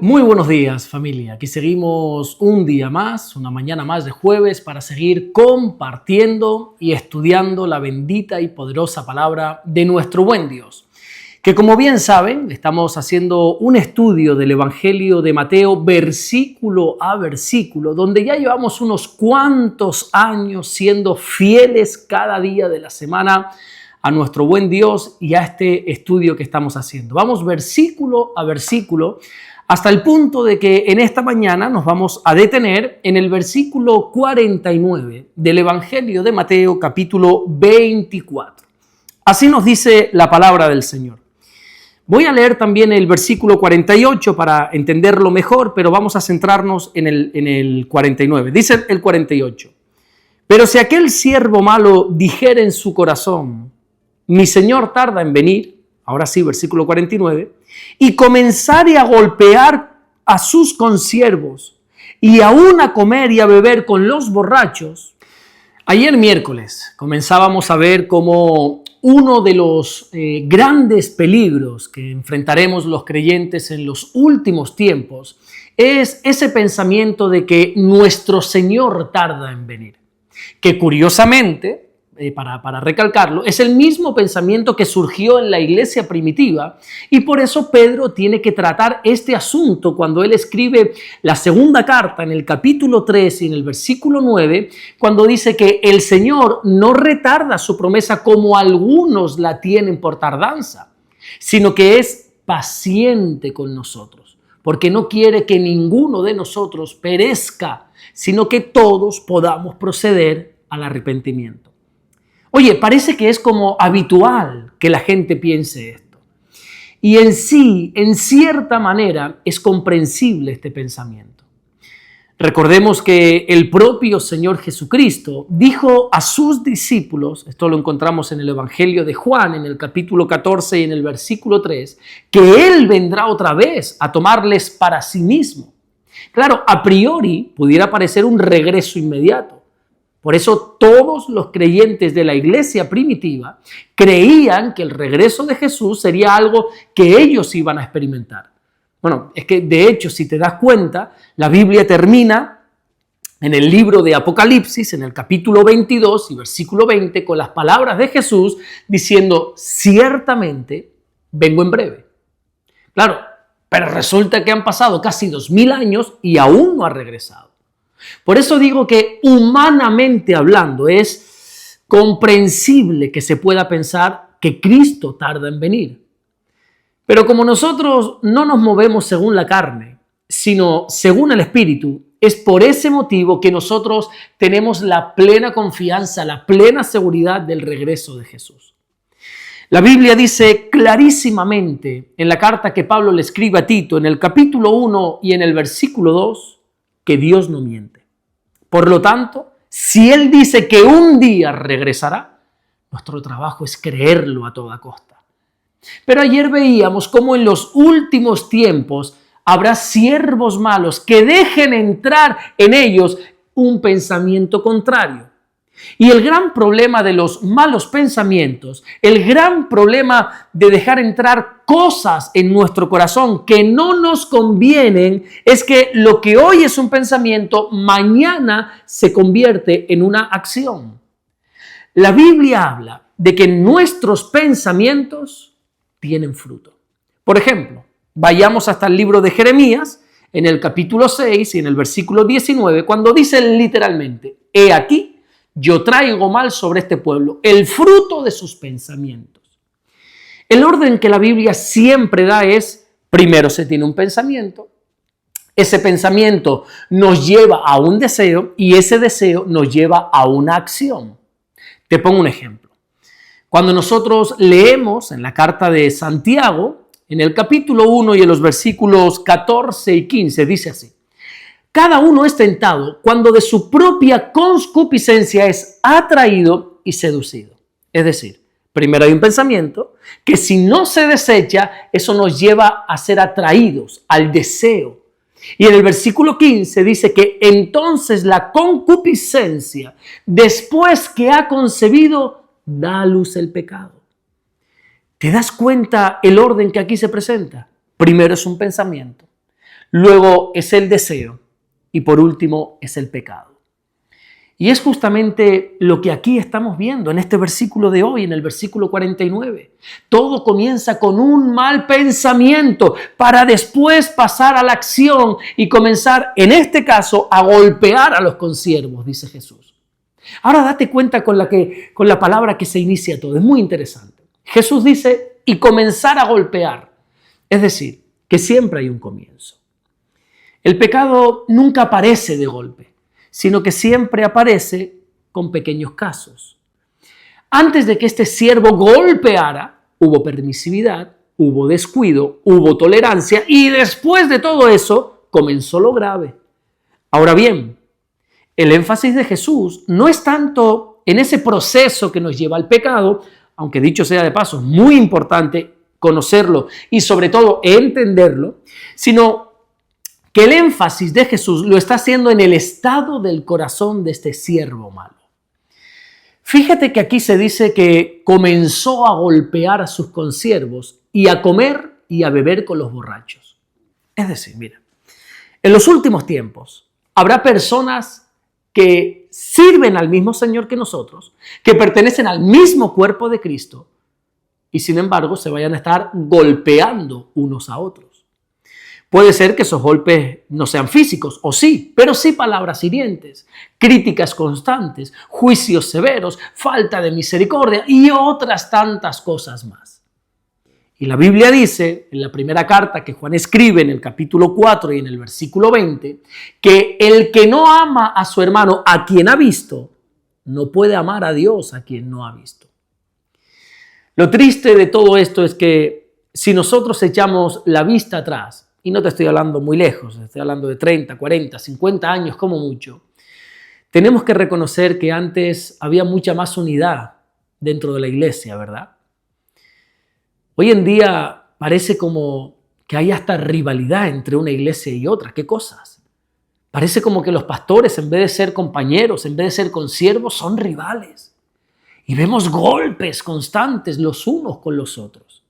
Muy buenos días, familia. Aquí seguimos un día más, una mañana más de jueves para seguir compartiendo y estudiando la bendita y poderosa palabra de nuestro buen Dios. Que como bien saben, estamos haciendo un estudio del Evangelio de Mateo versículo a versículo, donde ya llevamos unos cuantos años siendo fieles cada día de la semana a nuestro buen Dios y a este estudio que estamos haciendo. Vamos versículo a versículo, hasta el punto de que en esta mañana nos vamos a detener en el versículo 49 del Evangelio de Mateo, capítulo 24. Así nos dice la palabra del Señor. Voy a leer también el versículo 48 para entenderlo mejor, pero vamos a centrarnos en el 49. Dice el 48. Pero si aquel siervo malo dijera en su corazón, mi Señor tarda en venir, ahora sí, versículo 49, y comenzare a golpear a sus consiervos y aún a comer y a beber con los borrachos. Ayer miércoles comenzábamos a ver cómo uno de los grandes peligros que enfrentaremos los creyentes en los últimos tiempos es ese pensamiento de que nuestro Señor tarda en venir, que curiosamente, para recalcarlo, es el mismo pensamiento que surgió en la iglesia primitiva y por eso Pedro tiene que tratar este asunto cuando él escribe la segunda carta en el capítulo 3 y en el versículo 9, cuando dice que el Señor no retarda su promesa como algunos la tienen por tardanza, sino que es paciente con nosotros, porque no quiere que ninguno de nosotros perezca, sino que todos podamos proceder al arrepentimiento. Oye, parece que es como habitual que la gente piense esto. Y en sí, en cierta manera, es comprensible este pensamiento. Recordemos que el propio Señor Jesucristo dijo a sus discípulos, esto lo encontramos en el Evangelio de Juan, en el capítulo 14 y en el versículo 3, que Él vendrá otra vez a tomarles para sí mismo. Claro, a priori pudiera parecer un regreso inmediato. Por eso todos los creyentes de la iglesia primitiva creían que el regreso de Jesús sería algo que ellos iban a experimentar. Bueno, es que de hecho, si te das cuenta, la Biblia termina en el libro de Apocalipsis, en el capítulo 22 y versículo 20, con las palabras de Jesús diciendo, ciertamente vengo en breve. Claro, pero resulta que han pasado casi 2000 años y aún no ha regresado. Por eso digo que humanamente hablando es comprensible que se pueda pensar que Cristo tarda en venir. Pero como nosotros no nos movemos según la carne, sino según el Espíritu, es por ese motivo que nosotros tenemos la plena confianza, la plena seguridad del regreso de Jesús. La Biblia dice clarísimamente en la carta que Pablo le escribe a Tito, en el capítulo 1 y en el versículo 2, que Dios no miente. Por lo tanto, si Él dice que un día regresará, nuestro trabajo es creerlo a toda costa. Pero ayer veíamos cómo en los últimos tiempos habrá siervos malos que dejen entrar en ellos un pensamiento contrario. Y el gran problema de los malos pensamientos, el gran problema de dejar entrar cosas en nuestro corazón que no nos convienen, es que lo que hoy es un pensamiento, mañana se convierte en una acción. La Biblia habla de que nuestros pensamientos tienen fruto. Por ejemplo, vayamos hasta el libro de Jeremías, en el capítulo 6 y en el versículo 19, cuando dice literalmente, he aquí, yo traigo mal sobre este pueblo, el fruto de sus pensamientos. El orden que la Biblia siempre da es, primero se tiene un pensamiento, ese pensamiento nos lleva a un deseo y ese deseo nos lleva a una acción. Te pongo un ejemplo. Cuando nosotros leemos en la carta de Santiago, en el capítulo 1 y en los versículos 14 y 15, dice así. Cada uno es tentado cuando de su propia concupiscencia es atraído y seducido. Es decir, primero hay un pensamiento que si no se desecha, eso nos lleva a ser atraídos al deseo. Y en el versículo 15 dice que entonces la concupiscencia, después que ha concebido, da a luz el pecado. ¿Te das cuenta el orden que aquí se presenta? Primero es un pensamiento. luego es el deseo y por último es el pecado. Y es justamente lo que aquí estamos viendo en este versículo de hoy, en el versículo 49. Todo comienza con un mal pensamiento para después pasar a la acción y comenzar, en este caso, a golpear a los consiervos, dice Jesús. Ahora date cuenta con la palabra que se inicia todo. Es muy interesante. Jesús dice, y comenzar a golpear. Es decir, que siempre hay un comienzo. El pecado nunca aparece de golpe, sino que siempre aparece con pequeños casos. Antes de que este siervo golpeara, hubo permisividad, hubo descuido, hubo tolerancia y después de todo eso comenzó lo grave. Ahora bien, el énfasis de Jesús no es tanto en ese proceso que nos lleva al pecado, aunque dicho sea de paso, es muy importante conocerlo y sobre todo entenderlo, sino que el énfasis de Jesús lo está haciendo en el estado del corazón de este siervo malo. Fíjate que aquí se dice que comenzó a golpear a sus consiervos y a comer y a beber con los borrachos. Es decir, mira, en los últimos tiempos habrá personas que sirven al mismo Señor que nosotros, que pertenecen al mismo cuerpo de Cristo y sin embargo se vayan a estar golpeando unos a otros. Puede ser que esos golpes no sean físicos, o sí, pero sí palabras hirientes, críticas constantes, juicios severos, falta de misericordia y otras tantas cosas más. Y la Biblia dice, en la primera carta que Juan escribe en el capítulo 4 y en el versículo 20, que el que no ama a su hermano a quien ha visto, no puede amar a Dios a quien no ha visto. Lo triste de todo esto es que si nosotros echamos la vista atrás, y no te estoy hablando muy lejos, estoy hablando de 30, 40, 50 años como mucho, tenemos que reconocer que antes había mucha más unidad dentro de la iglesia, ¿verdad? Hoy en día parece como que hay hasta rivalidad entre una iglesia y otra. ¿Qué cosas? Parece como que los pastores, en vez de ser compañeros, en vez de ser consiervos, son rivales. Y vemos golpes constantes los unos con los otros.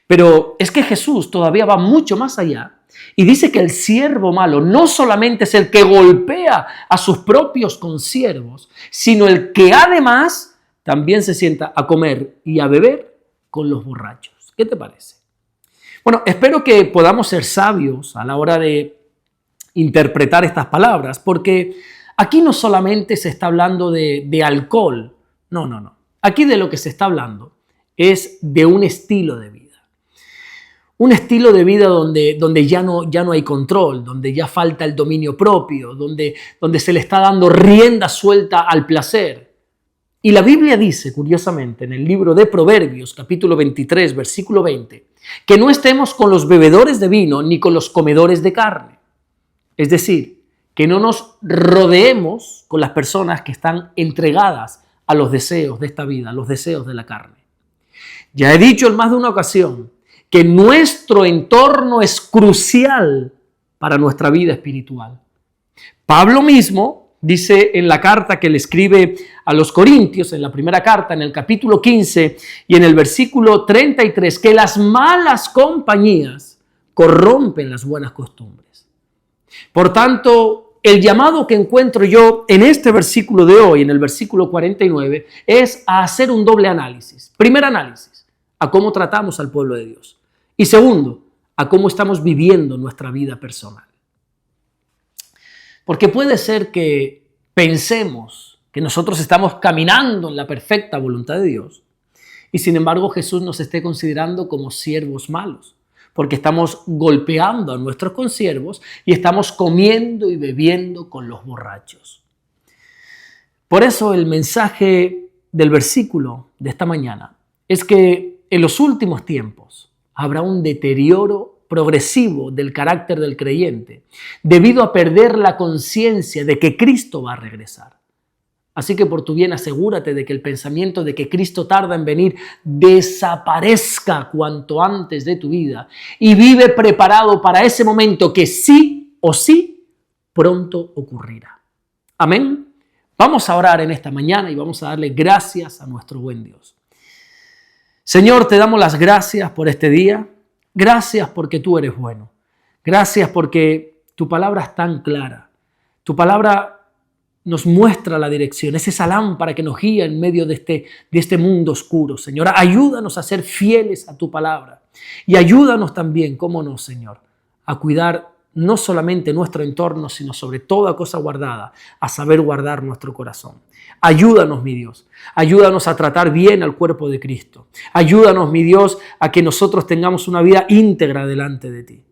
Pero es que Jesús todavía va mucho más allá y dice que el siervo malo no solamente es el que golpea a sus propios consiervos, sino el que además también se sienta a comer y a beber con los borrachos. ¿Qué te parece? Bueno, espero que podamos ser sabios a la hora de interpretar estas palabras, porque aquí no solamente se está hablando de alcohol, no. Aquí de lo que se está hablando es de un estilo de vida. Un estilo de vida donde ya no hay control, donde ya falta el dominio propio, donde se le está dando rienda suelta al placer. Y la Biblia dice, curiosamente, en el libro de Proverbios, capítulo 23, versículo 20, que no estemos con los bebedores de vino ni con los comedores de carne. Es decir, que no nos rodeemos con las personas que están entregadas a los deseos de esta vida, a los deseos de la carne. Ya he dicho en más de una ocasión que nuestro entorno es crucial para nuestra vida espiritual. Pablo mismo dice en la carta que le escribe a los Corintios, en la primera carta, en el capítulo 15 y en el versículo 33, que las malas compañías corrompen las buenas costumbres. Por tanto, el llamado que encuentro yo en este versículo de hoy, en el versículo 49, es a hacer un doble análisis. Primer análisis, a cómo tratamos al pueblo de Dios. Y segundo, a cómo estamos viviendo nuestra vida personal. Porque puede ser que pensemos que nosotros estamos caminando en la perfecta voluntad de Dios y sin embargo Jesús nos esté considerando como siervos malos, porque estamos golpeando a nuestros consiervos y estamos comiendo y bebiendo con los borrachos. Por eso el mensaje del versículo de esta mañana es que en los últimos tiempos habrá un deterioro progresivo del carácter del creyente debido a perder la conciencia de que Cristo va a regresar. Así que por tu bien asegúrate de que el pensamiento de que Cristo tarda en venir desaparezca cuanto antes de tu vida y vive preparado para ese momento que sí o sí pronto ocurrirá. Amén. Vamos a orar en esta mañana y vamos a darle gracias a nuestro buen Dios. Señor, te damos las gracias por este día. Gracias porque tú eres bueno. Gracias porque tu palabra es tan clara. Tu palabra nos muestra la dirección, es esa lámpara que nos guía en medio de este mundo oscuro. Señor, ayúdanos a ser fieles a tu palabra y ayúdanos también, cómo no, Señor, a cuidar no solamente nuestro entorno, sino sobre toda cosa guardada, a saber guardar nuestro corazón. Ayúdanos, mi Dios, ayúdanos a tratar bien al cuerpo de Cristo. Ayúdanos, mi Dios, a que nosotros tengamos una vida íntegra delante de ti.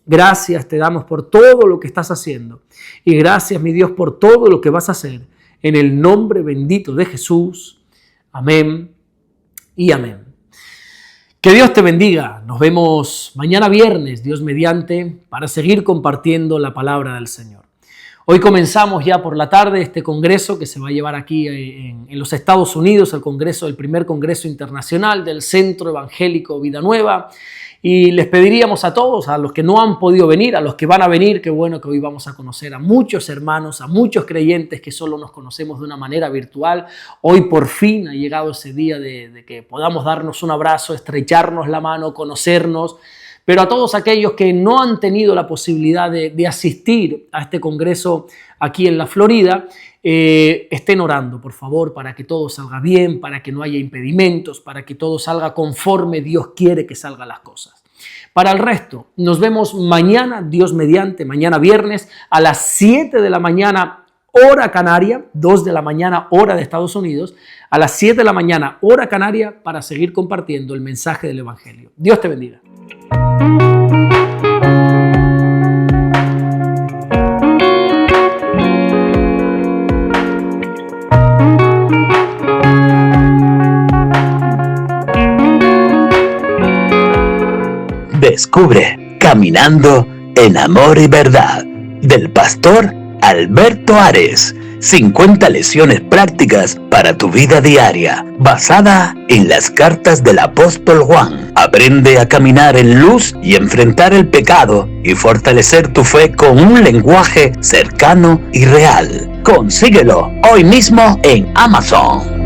Gracias te damos por todo lo que estás haciendo y gracias, mi Dios, por todo lo que vas a hacer en el nombre bendito de Jesús. Amén y amén. Que Dios te bendiga. Nos vemos mañana viernes, Dios mediante, para seguir compartiendo la palabra del Señor. Hoy comenzamos ya por la tarde este congreso que se va a llevar aquí en los Estados Unidos, el primer congreso internacional del Centro Evangélico Vida Nueva. Y les pediríamos a todos, a los que no han podido venir, a los que van a venir, qué bueno que hoy vamos a conocer a muchos hermanos, a muchos creyentes que solo nos conocemos de una manera virtual. Hoy por fin ha llegado ese día de que podamos darnos un abrazo, estrecharnos la mano, conocernos. Pero a todos aquellos que no han tenido la posibilidad de asistir a este congreso aquí en la Florida, estén orando, por favor, para que todo salga bien, para que no haya impedimentos, para que todo salga conforme Dios quiere que salgan las cosas. Para el resto, nos vemos mañana, Dios mediante, mañana viernes a las 7 de la mañana, hora canaria, 2 de la mañana, hora de Estados Unidos, a las 7 de la mañana, hora canaria, para seguir compartiendo el mensaje del Evangelio. Dios te bendiga. Descubre Caminando en Amor y Verdad del pastor Alberto Ares. 50 lecciones prácticas para tu vida diaria, basada en las cartas del apóstol Juan. Aprende a caminar en luz y enfrentar el pecado y fortalecer tu fe con un lenguaje cercano y real. Consíguelo hoy mismo en Amazon.